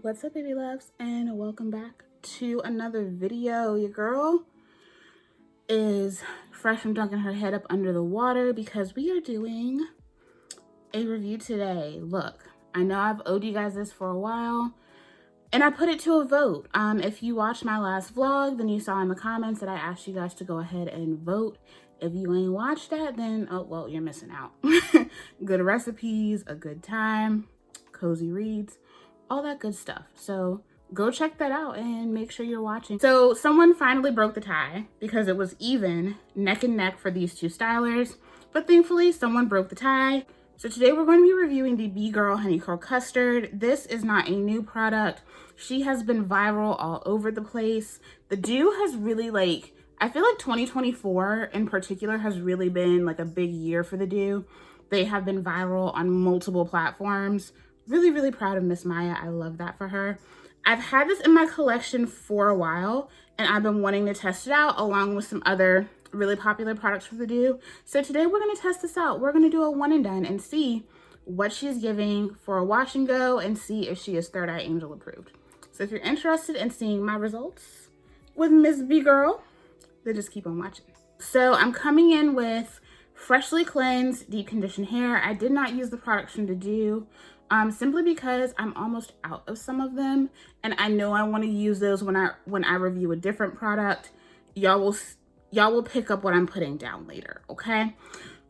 What's up, baby loves, and welcome back to another video. Your girl is fresh from dunking her head up under the water because we are doing a review today. Look, I know I've owed you guys this for a while, and I put it to a vote. If you watched my last vlog, then you saw in the comments that I asked you guys to go ahead and vote. If you ain't watched that, then, oh, well, you're missing out. Good recipes, a good time, cozy reads, all that good stuff. So go check that out and make sure you're watching. So someone finally broke the tie because it was even neck and neck for these two stylers, but thankfully someone broke the tie. So today we're going to be reviewing the B-Girl Honey Curl Custard. This is not a new product. She has been viral all over the place. The Doux has really, like, I feel like 2024 in particular has really been like a big year for the Doux. They have been viral on multiple platforms. Really, really proud of Miss Maya. I love that for her. I've had this in my collection for a while, and I've been wanting to test it out along with some other really popular products from the Doux. So today we're going to test this out. We're going to do a one and done and see what she's giving for a wash and go and see if she is Third Eye Angel approved. So if you're interested in seeing my results with Miss B-Girl, then just keep on watching. So I'm coming in with freshly cleansed, deep conditioned hair. I did not use the products from the Doux. Simply because I'm almost out of some of them, and I know I want to use those when I review a different product. Y'all will pick up what I'm putting down later, okay?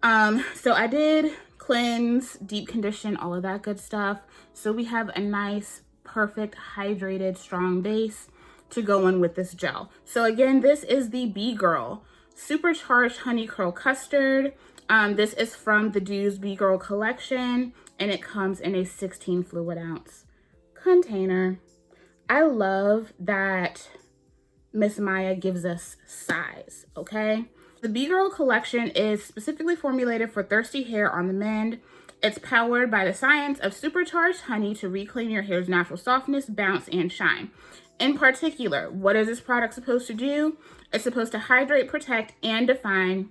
So I did cleanse, deep condition, all of that good stuff. So we have a nice, perfect, hydrated, strong base to go in with this gel. So again, this is the B-Girl Supercharged Honey Curl Custard. This is from the Doux B-Girl collection, and it comes in a 16 fluid ounce container. I love that Miss Maya gives us size, okay? The B-Girl collection is specifically formulated for thirsty hair on the mend. It's powered by the science of supercharged honey to reclaim your hair's natural softness, bounce, and shine. In particular, what is this product supposed to do? It's supposed to hydrate, protect, and define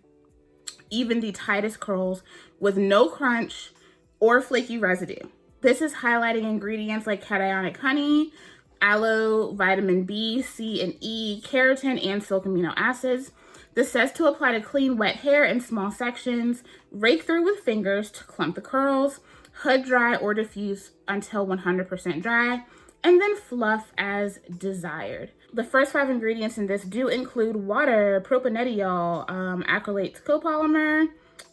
even the tightest curls with no crunch or flaky residue. This is highlighting ingredients like cationic honey, aloe, vitamin B, C, and E, keratin, and silk amino acids. This says to apply to clean, wet hair in small sections, rake through with fingers to clump the curls, hood dry or diffuse until 100% dry, and then fluff as desired. The first 5 ingredients in this do include water, propanediol, acrylates copolymer,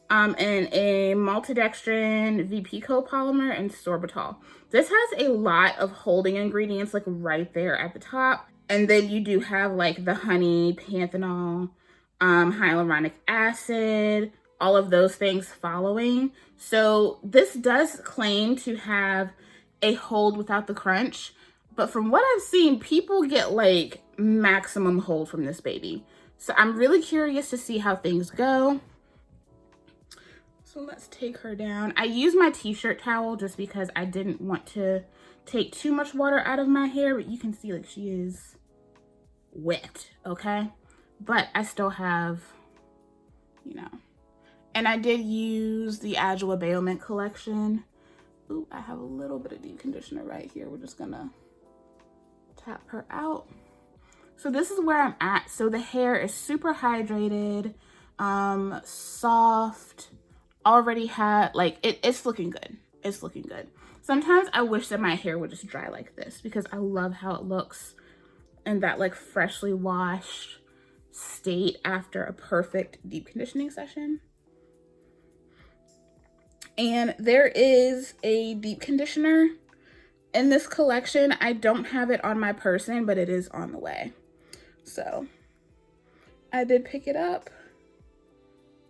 and a maltodextrin VP copolymer and sorbitol. This has a lot of holding ingredients like right there at the top. And then you do have like the honey, panthenol, hyaluronic acid, all of those things following. So this does claim to have a hold without the crunch, but from what I've seen, people get like maximum hold from this baby. So I'm really curious to see how things go. So let's take her down. I use my t-shirt towel just because I didn't want to take too much water out of my hair, but you can see like she is wet, okay? But I still have, you know, and I did use the Adjoa Bailment collection. Ooh, I have a little bit of deep conditioner right here. We're just gonna tap her out. So this is where I'm at. So the hair is super hydrated, soft, already had, like, it's looking good. It's looking good. Sometimes I wish that my hair would just dry like this because I love how it looks in that like freshly washed state after a perfect deep conditioning session. And there is a deep conditioner in this collection. I don't have it on my person, but it is on the way. So I did pick it up.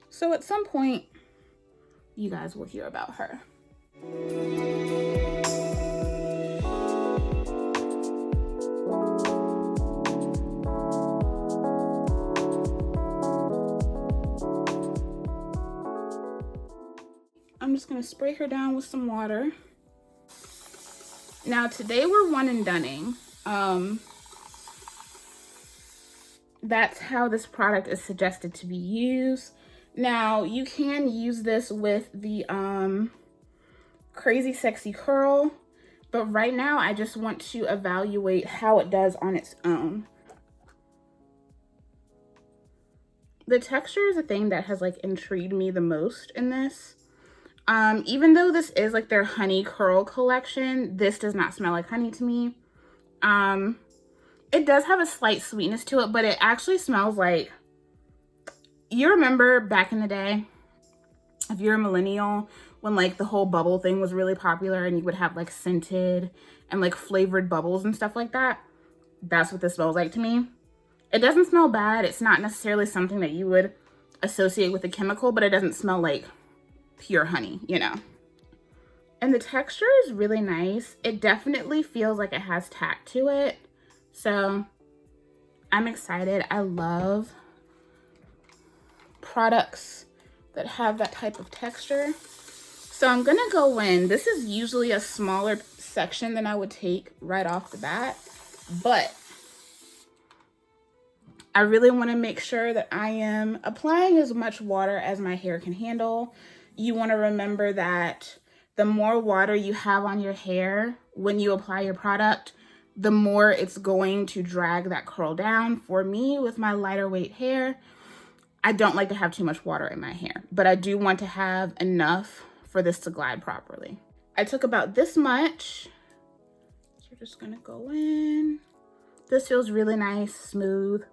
So at some point, you guys will hear about her. I'm just gonna spray her down with some water. Now today we're one and doneing. That's how this product is suggested to be used. Now you can use this with the Crazy Sexy Curl. But right now, I just want to evaluate how it does on its own. The texture is a thing that has like intrigued me the most in this. Even though this is like their honey curl collection, this does not smell like honey to me. It does have a slight sweetness to it, but it actually smells like, you remember back in the day, if you're a millennial, when like the whole bubble thing was really popular and you would have like scented and like flavored bubbles and stuff like that. That's what this smells like to me. It doesn't smell bad. It's not necessarily something that you would associate with a chemical, but it doesn't smell like pure honey, you know. And the texture is really nice. It definitely feels like it has tact to it. So I'm excited. I love products that have that type of texture. So I'm gonna go in. This is usually a smaller section than I would take right off the bat, but I really want to make sure that I am applying as much water as my hair can handle. You want to remember that the more water you have on your hair when you apply your product, the more it's going to drag that curl down. For me, with my lighter weight hair, I don't like to have too much water in my hair, but I do want to have enough for this to glide properly. I took about this much. So we're just gonna go in. This feels really nice, smooth.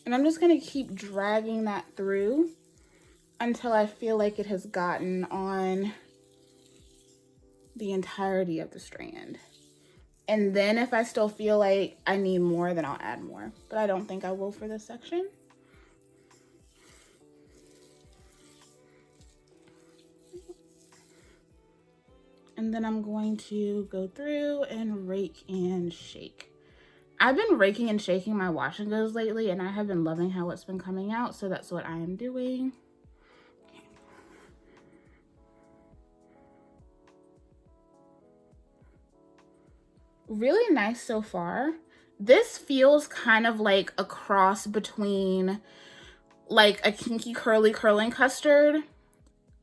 And I'm just gonna keep dragging that through until I feel like it has gotten on the entirety of the strand. And then if I still feel like I need more, then I'll add more. But I don't think I will for this section. And then I'm going to go through and rake and shake. I've been raking and shaking my wash and goes lately, and I have been loving how it's been coming out, so that's what I am doing. Really nice so far. This feels kind of like a cross between like a kinky curly curling custard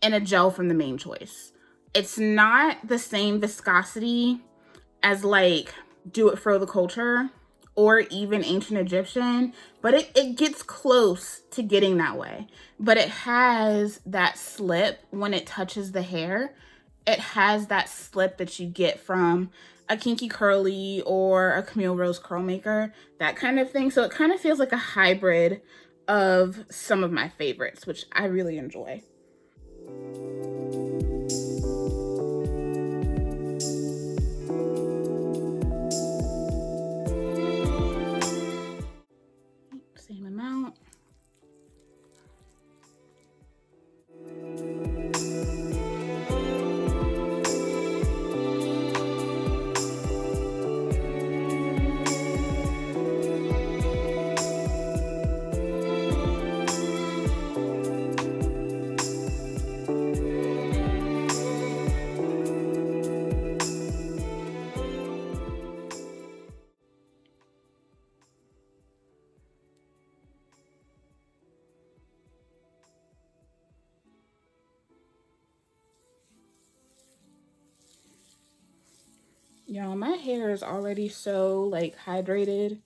and a gel from the Main Choice. It's not the same viscosity as like Do It For the Culture or even Ancient Egyptian, but it gets close to getting that way. But it has that slip when it touches the hair. It has that slip that you get from a kinky curly or a Camille Rose curl maker, that kind of thing. So it kind of feels like a hybrid of some of my favorites, which I really enjoy. Same amount. Y'all, my hair is already so like hydrated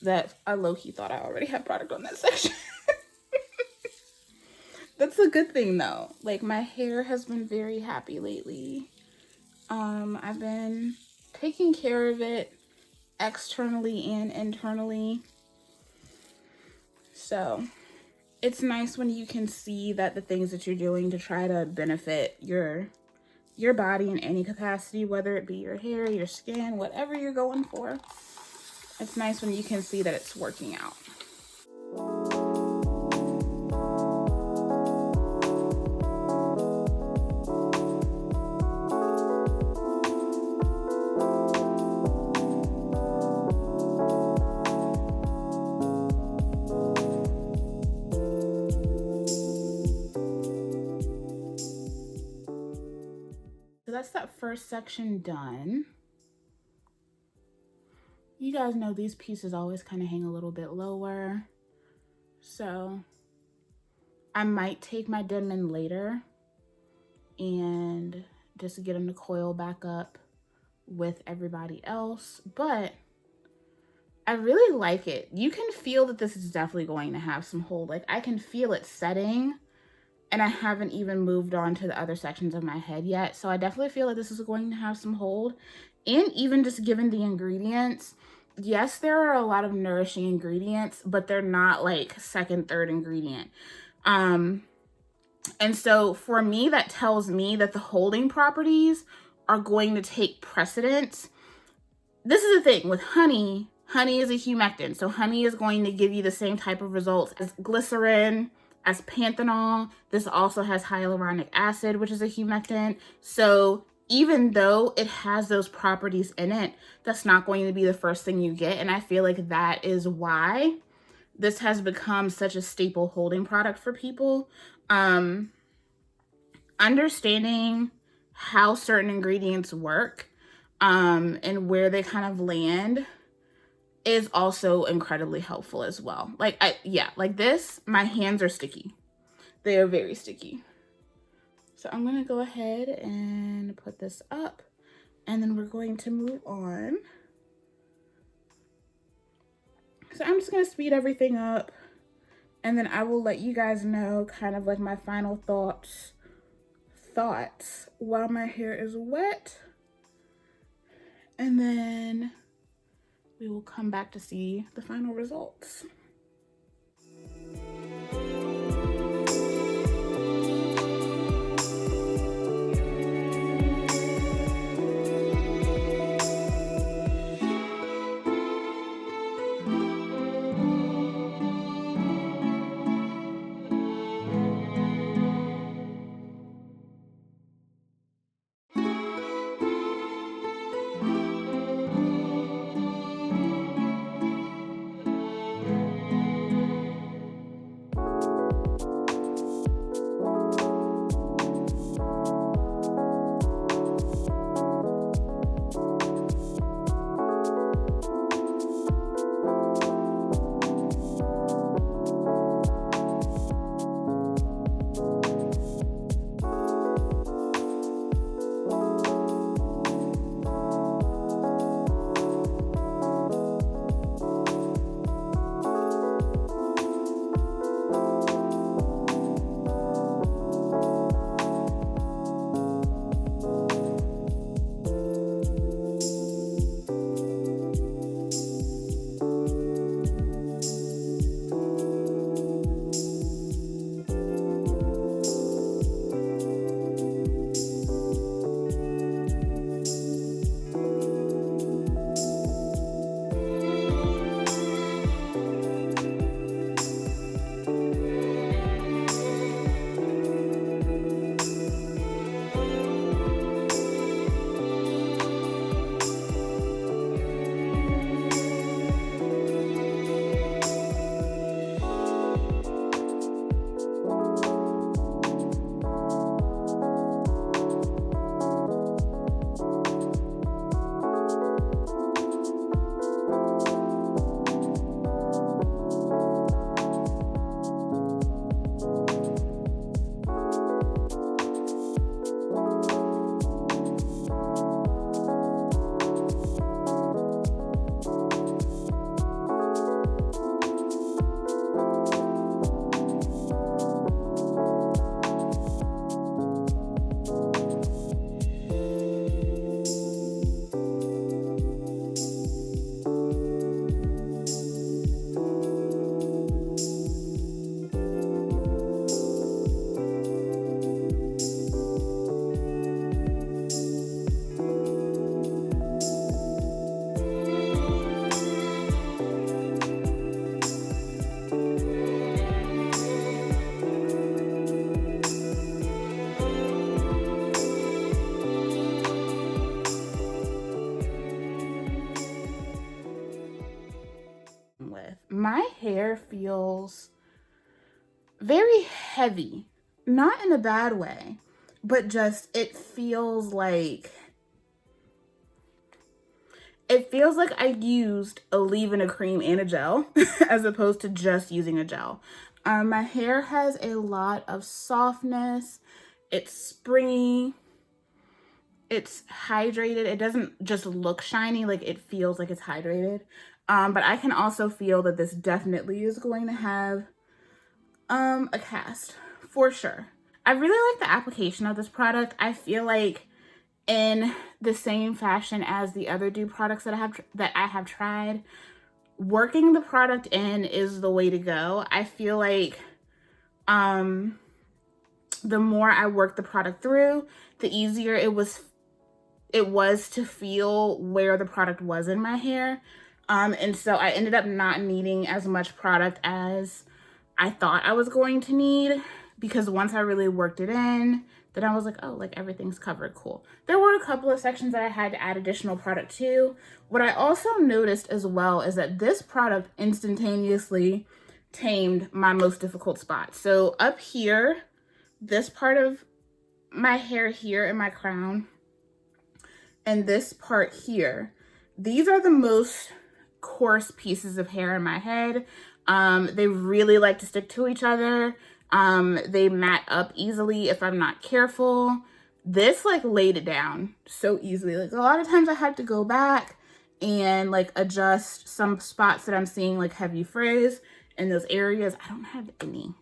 that I low-key thought I already had product on that section. That's a good thing though. Like my hair has been very happy lately. I've been taking care of it externally and internally. So it's nice when you can see that the things that you're doing to try to benefit your body in any capacity, whether it be your hair, your skin, whatever you're going for. It's nice when you can see that it's working out. that's that first section done. You guys know these pieces always kind of hang a little bit lower. So I might take my dim in later and just get them to coil back up with everybody else. But I really like it. You can feel that this is definitely going to have some hold. Like I can feel it setting, and I haven't even moved on to the other sections of my head yet. So I definitely feel like this is going to have some hold. And even just given the ingredients, yes, there are a lot of nourishing ingredients, but they're not like second, third ingredient. And so for me, that tells me that the holding properties are going to take precedence. This is the thing with honey. Honey is a humectant. So honey is going to give you the same type of results as glycerin, as panthenol. This also has hyaluronic acid, which is a humectant. So even though it has those properties in it, that's not going to be the first thing you get. And I feel like that is why this has become such a staple holding product for people. Understanding how certain ingredients work and where they kind of land is also incredibly helpful as well. Like, like this, my hands are sticky. They are very sticky. So I'm gonna go ahead and put this up, and then we're going to move on. So I'm just gonna speed everything up, and then I will let you guys know kind of like my final thoughts while my hair is wet. And then we will come back to see the final results. My hair feels very heavy, not in a bad way. but just it feels like I used a leave-in, a cream, and a gel as opposed to just using a gel. My hair has a lot of softness. It's springy. It's hydrated. It doesn't just look shiny, like it feels like it's hydrated. But I can also feel that this definitely is going to have a cast for sure. I really like the application of this product. I feel like in the same fashion as the other Doux products that I have tried, working the product in is the way to go. I feel like the more I work the product through, the easier it was to feel where the product was in my hair. And so I ended up not needing as much product as I thought I was going to need, because once I really worked it in, then I was like, oh, like everything's covered, cool. There were a couple of sections that I had to add additional product to. What I also noticed as well is that this product instantaneously tamed my most difficult spot. So up here, this part of my hair here in my crown, and this part here, these are the most coarse pieces of hair in my head. They really like to stick to each other. They mat up easily if I'm not careful. This like laid it down so easily. Like a lot of times I had to go back and like adjust some spots that I'm seeing like heavy frizz in those areas. I don't have any.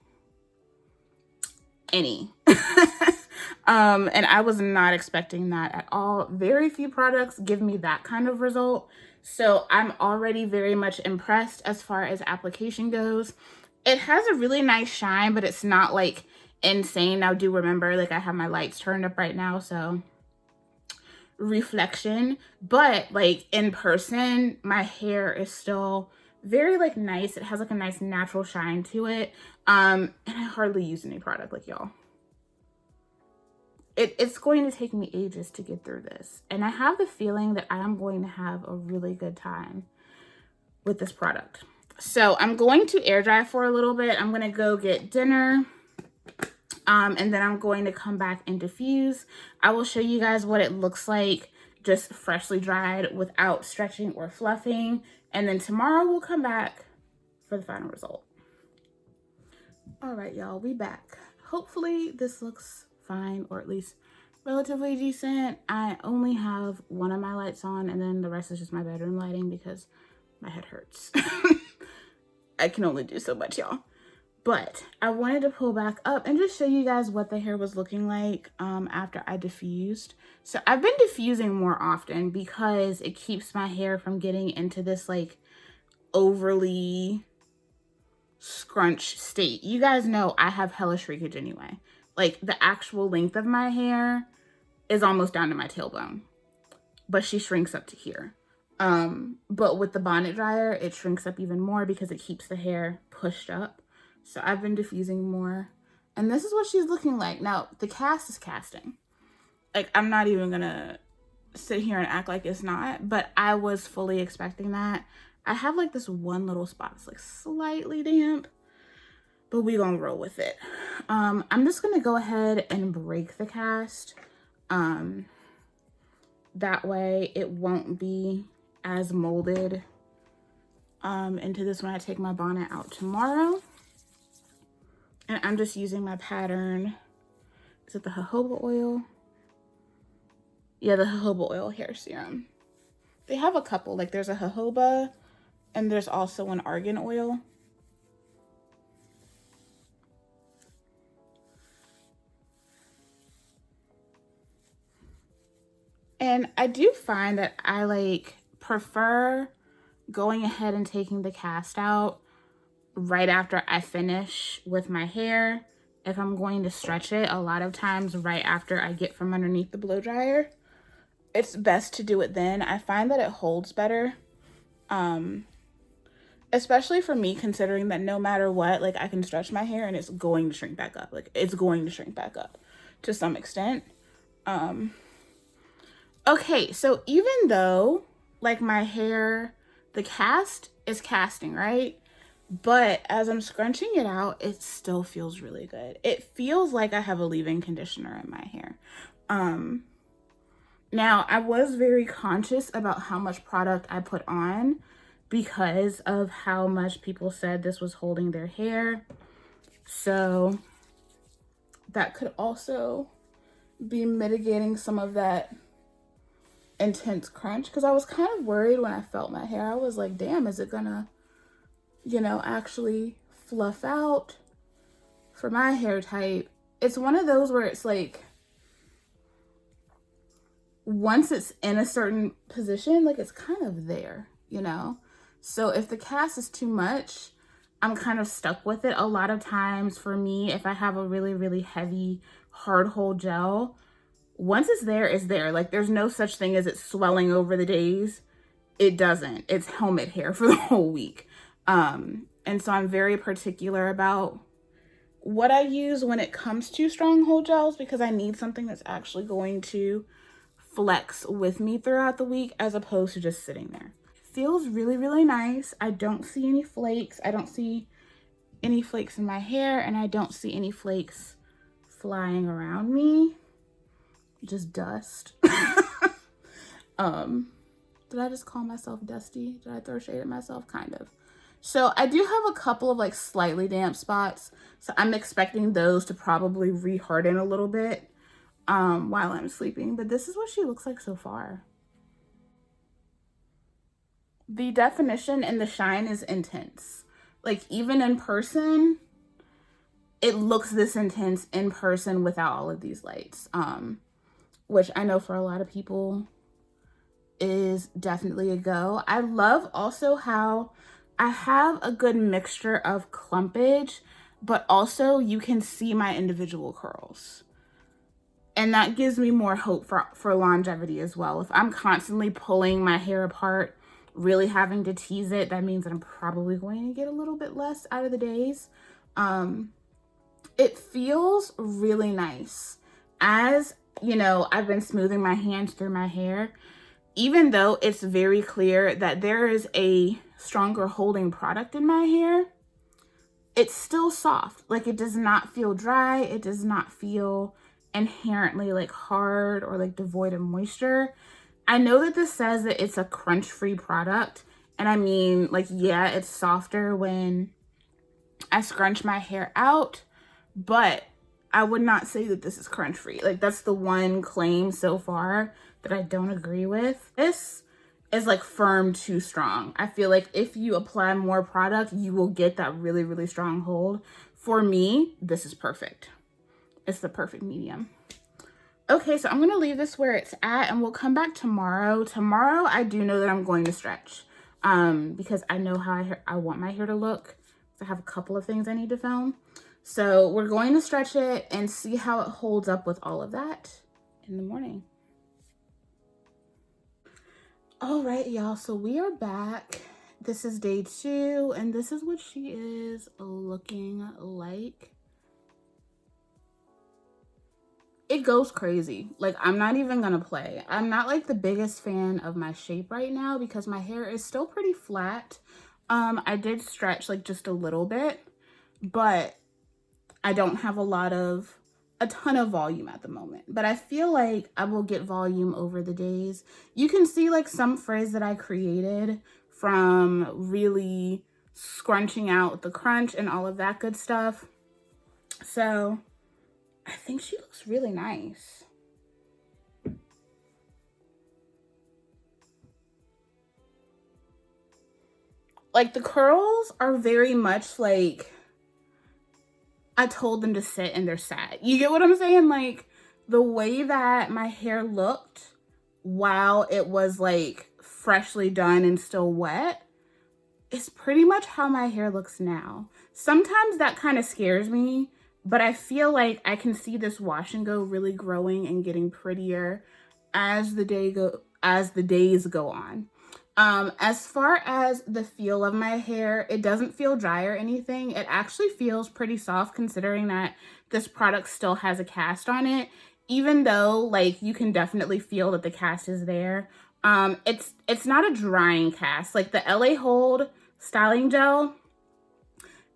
And I was not expecting that at all. Very few products give me that kind of result. So I'm already very much impressed as far as application goes. It has a really nice shine, but it's not like insane. Now do remember, like I have my lights turned up right now, so reflection. But like in person, my hair is still very like nice. It has like a nice natural shine to it. And I hardly use any product, like y'all. It's going to take me ages to get through this. And I have the feeling that I am going to have a really good time with this product. So I'm going to air dry for a little bit. I'm going to go get dinner. And then I'm going to come back and diffuse. I will show you guys what it looks like just freshly dried without stretching or fluffing. And then tomorrow we'll come back for the final result. All right, y'all, we back. Hopefully this looks fine, or at least relatively decent. I only have one of my lights on, and then the rest is just my bedroom lighting because my head hurts. I can only do so much, y'all. But I wanted to pull back up and just show you guys what the hair was looking like after I diffused. So I've been diffusing more often because it keeps my hair from getting into this like overly scrunch state. You guys know I have hella shrinkage anyway. Like the actual length of my hair is almost down to my tailbone, but she shrinks up to here. But with the bonnet dryer, it shrinks up even more because it keeps the hair pushed up. So I've been diffusing more, and this is what she's looking like. Now the cast is casting. Like I'm not even gonna sit here and act like it's not, but I was fully expecting that. I have like this one little spot that's like slightly damp, but we gonna roll with it. I'm just gonna go ahead and break the cast. That way it won't be as molded into this when I take my bonnet out tomorrow. And I'm just using my pattern. Is it the jojoba oil? Yeah, the jojoba oil hair serum. They have a couple, like there's a jojoba and there's also an argan oil. And I do find that I like prefer going ahead and taking the cast out right after I finish with my hair. If I'm going to stretch it, a lot of times right after I get from underneath the blow dryer, it's best to do it then. I find that it holds better. Especially for me, considering that no matter what, like I can stretch my hair and it's going to shrink back up. Like it's going to shrink back up to some extent. Okay, so even though like my hair, the cast is casting, right? But as I'm scrunching it out, it still feels really good. It feels like I have a leave-in conditioner in my hair. Now, I was very conscious about how much product I put on because of how much people said this was holding their hair. So that could also be mitigating some of that intense crunch, because I was kind of worried when I felt my hair. I was like, damn, is it gonna, you know, actually fluff out for my hair type? It's one of those where it's like, once it's in a certain position, like it's kind of there, you know? So if the cast is too much, I'm kind of stuck with it. A lot of times for me, if I have a really, really heavy hard hold gel, once it's there, it's there. Like there's no such thing as it swelling over the days. It doesn't. It's helmet hair for the whole week. And so I'm very particular about what I use when it comes to strong hold gels, because I need something that's actually going to flex with me throughout the week as opposed to just sitting there. Feels really, really nice. I don't see any flakes. I don't see any flakes in my hair, and I don't see any flakes flying around me. Just dust. Did I just call myself dusty? Did I throw shade at myself? Kind of. So I do have a couple of like slightly damp spots. So I'm expecting those to probably reharden a little bit while I'm sleeping. But this is what she looks like so far. The definition and the shine is intense. Like even in person, it looks this intense in person without all of these lights. Which I know for a lot of people is definitely a go. I love also how I have a good mixture of clumpage, but also you can see my individual curls. And that gives me more hope for longevity as well. If I'm constantly pulling my hair apart, really having to tease it, that means that I'm probably going to get a little bit less out of the days. It feels really nice. As you know, I've been smoothing my hands through my hair. Even though it's very clear that there is a stronger holding product in my hair, it's still soft. Like it does not feel dry. It does not feel inherently like hard or like devoid of moisture. I know that this says that it's a crunch-free product. And I mean, like, yeah, it's softer when I scrunch my hair out, but I would not say that this is crunch-free. Like that's the one claim so far that I don't agree with. This is like firm too strong. I feel like if you apply more product, you will get that really, really strong hold. For me, this is perfect. It's the perfect medium. Okay, so I'm gonna leave this where it's at and we'll come back tomorrow. Tomorrow, I do know that I'm going to stretch because I know how I want my hair to look. I have a couple of things I need to film. So we're going to stretch it and see how it holds up with all of that in the morning. All right, y'all, so we are back. This is day 2, and this is what she is looking like. It goes crazy. Like, I'm not even gonna play. I'm not like the biggest fan of my shape right now because my hair is still pretty flat. I did stretch like just a little bit, but I don't have a ton of volume at the moment, but I feel like I will get volume over the days. You can see like some frizz that I created from really scrunching out the crunch and all of that good stuff. So I think she looks really nice. Like the curls are very much like I told them to sit and they're sat. You get what I'm saying? Like the way that my hair looked while it was like freshly done and still wet is pretty much how my hair looks now. Sometimes that kind of scares me, but I feel like I can see this wash and go really growing and getting prettier as the days go on. As far as the feel of my hair, it doesn't feel dry or anything. It actually feels pretty soft considering that this product still has a cast on it. Even though like you can definitely feel that the cast is there. It's not a drying cast. Like the LA Hold styling gel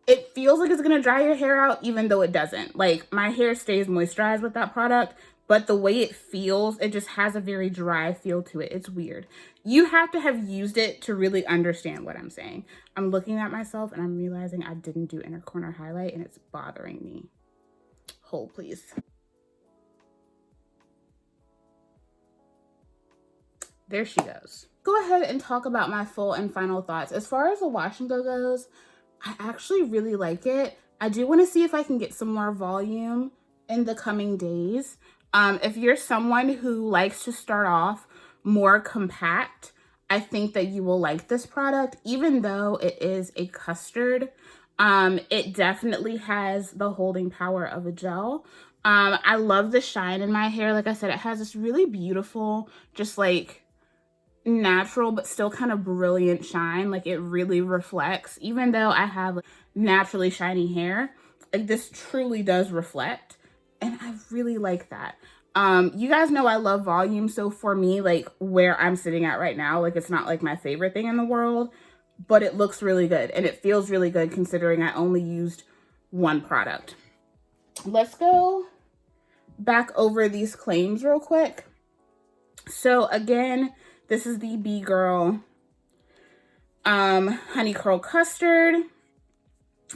it feels like it's gonna dry your hair out, even though it doesn't. Like, my hair stays moisturized with that product, but the way it feels, it just has a very dry feel to it. It's weird. You have to have used it to really understand what I'm saying. I'm looking at myself and I'm realizing I didn't do inner corner highlight and it's bothering me. Hold, please. There she goes. Go ahead and talk about my full and final thoughts. As far as the wash and go goes, I actually really like it. I do want to see if I can get some more volume in the coming days. If you're someone who likes to start off more compact, I think that you will like this product, even though it is a custard. It definitely has the holding power of a gel. I love the shine in my hair. Like I said, it has this really beautiful, just like natural but still kind of brilliant shine. Like, it really reflects, even though I have naturally shiny hair, like this truly does reflect, and I really like that. You guys know I love volume, so for me, like where I'm sitting at right now, like it's not like my favorite thing in the world, but it looks really good and it feels really good considering I only used one product. Let's go back over these claims real quick. So again, this is the B-Girl Honey Curl Custard.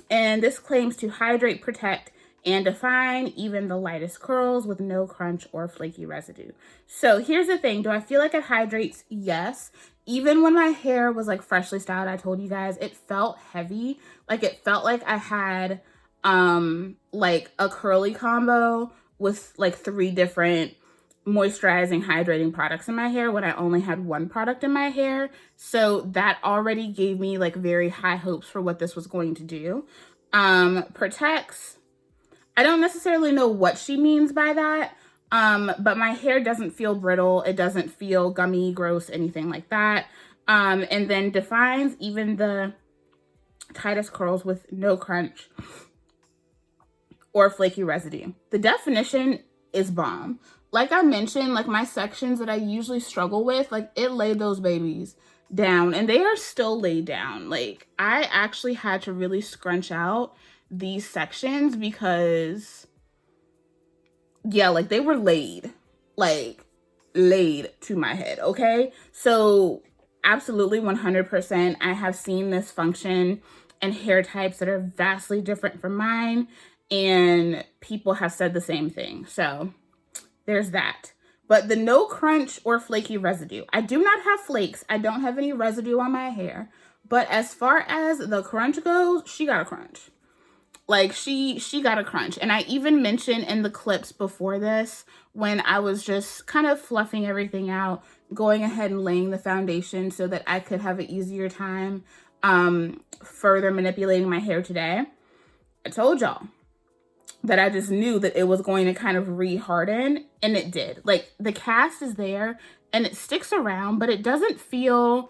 And this claims to hydrate, protect, and define even the lightest curls with no crunch or flaky residue. So here's the thing. Do I feel like it hydrates? Yes. Even when my hair was like freshly styled, I told you guys, it felt heavy. Like, it felt like I had like a curly combo with like 3 different moisturizing, hydrating products in my hair when I only had one product in my hair. So that already gave me like very high hopes for what this was going to do. Protects. I don't necessarily know what she means by that. But my hair doesn't feel brittle. It doesn't feel gummy, gross, anything like that. And then defines even the tightest curls with no crunch or flaky residue. The definition is bomb. Like I mentioned, like my sections that I usually struggle with, like it laid those babies down and they are still laid down. Like, I actually had to really scrunch out these sections because, yeah, like they were laid to my head, okay? So absolutely 100%, I have seen this function in hair types that are vastly different from mine, and people have said the same thing. So there's that. But the no crunch or flaky residue. I do not have flakes. I don't have any residue on my hair. But as far as the crunch goes, she got a crunch. Like, she got a crunch. And I even mentioned in the clips before this, when I was just kind of fluffing everything out, going ahead and laying the foundation so that I could have an easier time further manipulating my hair today. I told y'all that I just knew that it was going to kind of re-harden, and it did. Like, the cast is there and it sticks around, but it doesn't feel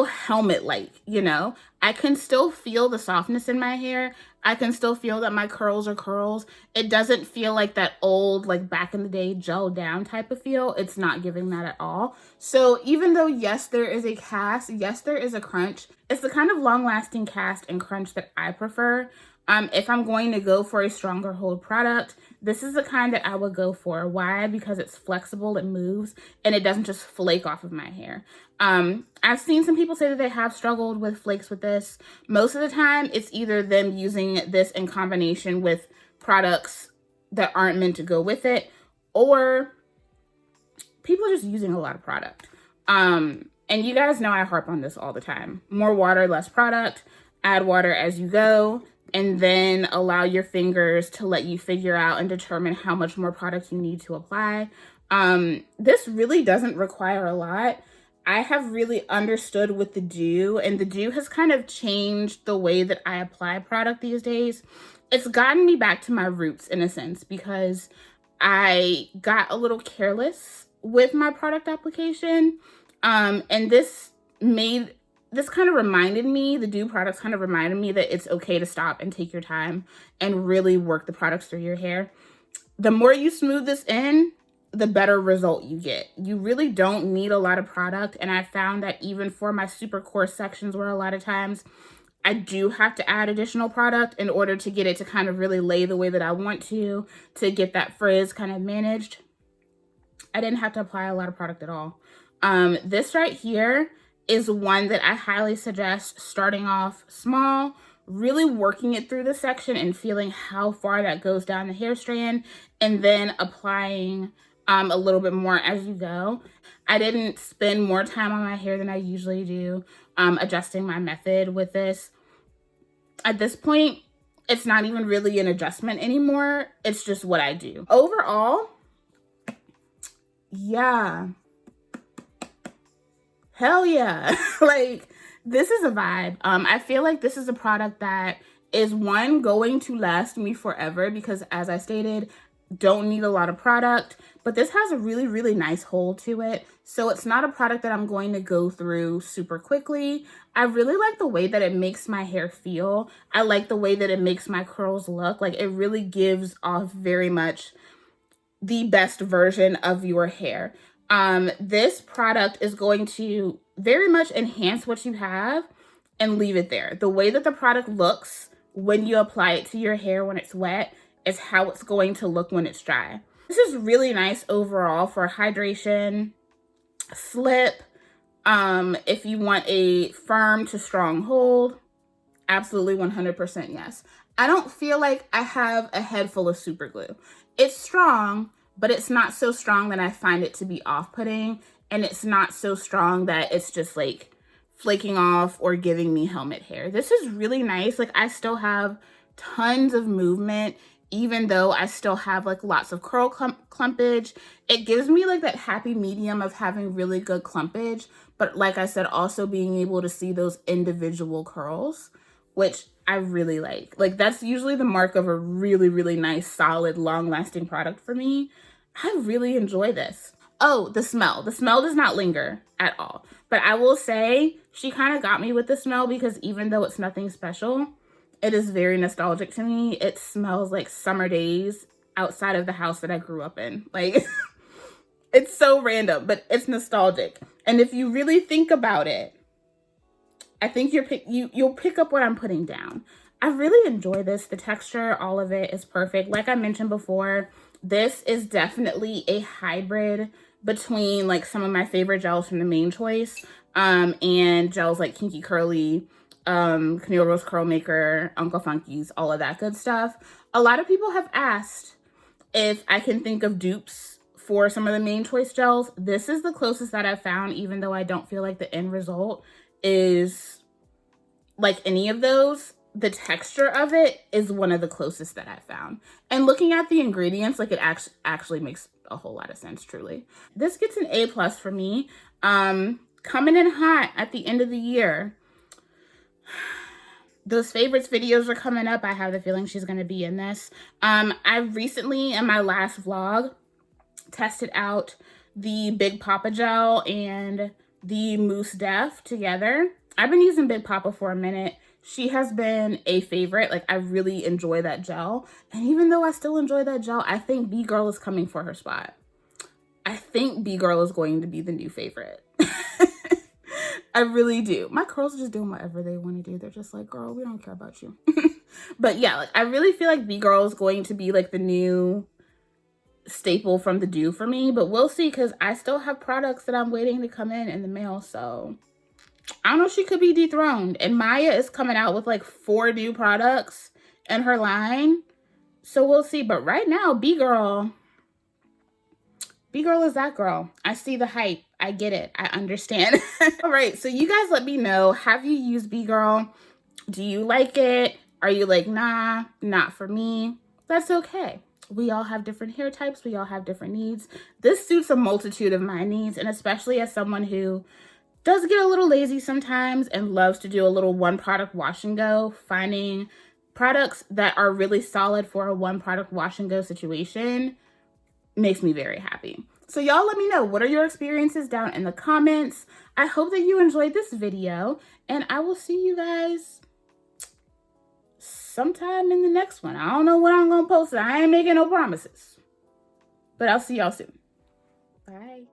helmet-like, you know? I can still feel the softness in my hair. I can still feel that my curls are curls. It doesn't feel like that old, like back in the day, gel down type of feel. It's not giving that at all. So even though, yes, there is a cast, yes, there is a crunch, it's the kind of long-lasting cast and crunch that I prefer. If I'm going to go for a stronger hold product, this is the kind that I would go for. Why? Because it's flexible, it moves, and it doesn't just flake off of my hair. I've seen some people say that they have struggled with flakes with this. Most of the time, it's either them using this in combination with products that aren't meant to go with it, or people are just using a lot of product. And you guys know I harp on this all the time. More water, less product. Add water as you go, and then allow your fingers to let you figure out and determine how much more product you need to apply. This really doesn't require a lot. I have really understood with the Doux, and the Doux has kind of changed the way that I apply product these days. It's gotten me back to my roots in a sense, because I got a little careless with my product application. And this kind of reminded me, the Doux products kind of reminded me that it's okay to stop and take your time and really work the products through your hair. The more you smooth this in, the better result you get. You really don't need a lot of product. And I found that even for my super coarse sections, where a lot of times I do have to add additional product in order to get it to kind of really lay the way that I want to get that frizz kind of managed. I didn't have to apply a lot of product at all. This right here is one that I highly suggest starting off small, really working it through the section and feeling how far that goes down the hair strand, and then applying a little bit more as you go. I didn't spend more time on my hair than I usually do adjusting my method with this. At this point, it's not even really an adjustment anymore. It's just what I do. Overall, yeah. Hell yeah. Like, this is a vibe. I feel like this is a product that is, one, going to last me forever because, as I stated, don't need a lot of product, but this has a really, really nice hold to it. So it's not a product that I'm going to go through super quickly. I really like the way that it makes my hair feel. I like the way that it makes my curls look. Like, it really gives off very much the best version of your hair. This product is going to very much enhance what you have and leave it there. The way that the product looks when you apply it to your hair when it's wet is how it's going to look when it's dry. This is really nice overall for hydration, slip, if you want a firm to strong hold, absolutely 100% yes. I don't feel like I have a head full of super glue. It's strong, but it's not so strong that I find it to be off-putting, and it's not so strong that it's just like flaking off or giving me helmet hair. This is really nice. Like, I still have tons of movement, even though I still have like lots of curl clumpage. It gives me like that happy medium of having really good clumpage, but like I said, also being able to see those individual curls, which I really like. Like, that's usually the mark of a really, really nice, solid, long-lasting product for me. I really enjoy this. Oh, the smell. The smell does not linger at all. But I will say, she kind of got me with the smell because even though it's nothing special, it is very nostalgic to me. It smells like summer days outside of the house that I grew up in. Like, it's so random, but it's nostalgic. And if you really think about it, I think you'll pick up what I'm putting down. I really enjoy this. The texture, all of it is perfect. Like I mentioned before, this is definitely a hybrid between like some of my favorite gels from the main choice and gels like Kinky Curly, Camille Rose Curl Maker, Uncle Funky's, all of that good stuff. A lot of people have asked if I can think of dupes for some of the main choice gels. This is the closest that I've found, even though I don't feel like the end result is like any of those. The texture of it is one of the closest that I found. And looking at the ingredients, like, it actually makes a whole lot of sense, truly. This gets an A+ for me. Coming in hot at the end of the year. Those favorites videos are coming up. I have the feeling she's going to be in this. I recently, in my last vlog, tested out the Big Papa gel and the Mousse Def together. I've been using Big Papa for a minute. She has been a favorite. Like, I really enjoy that gel. And even though I still enjoy that gel, I think B-Girl is coming for her spot. I think B-Girl is going to be the new favorite. I really do. My curls are just doing whatever they want to do. They're just like, girl, we don't care about you. But yeah, like, I really feel like B-Girl is going to be like the new staple from the Doux for me. But we'll see, because I still have products that I'm waiting to come in the mail. So I don't know, she could be dethroned. And Maya is coming out with like 4 new products in her line. So we'll see. But right now, B-Girl is that girl. I see the hype. I get it. I understand. All right. So you guys let me know. Have you used B-Girl? Do you like it? Are you like, nah, not for me? That's okay. We all have different hair types. We all have different needs. This suits a multitude of my needs. And especially as someone who does get a little lazy sometimes and loves to do a little one product wash and go, finding products that are really solid for a one product wash and go situation makes me very happy. So y'all let me know, what are your experiences down in the comments? I hope that you enjoyed this video, and I will see you guys sometime in the next one. I don't know when I'm gonna post it. I ain't making no promises, but I'll see y'all soon. Bye.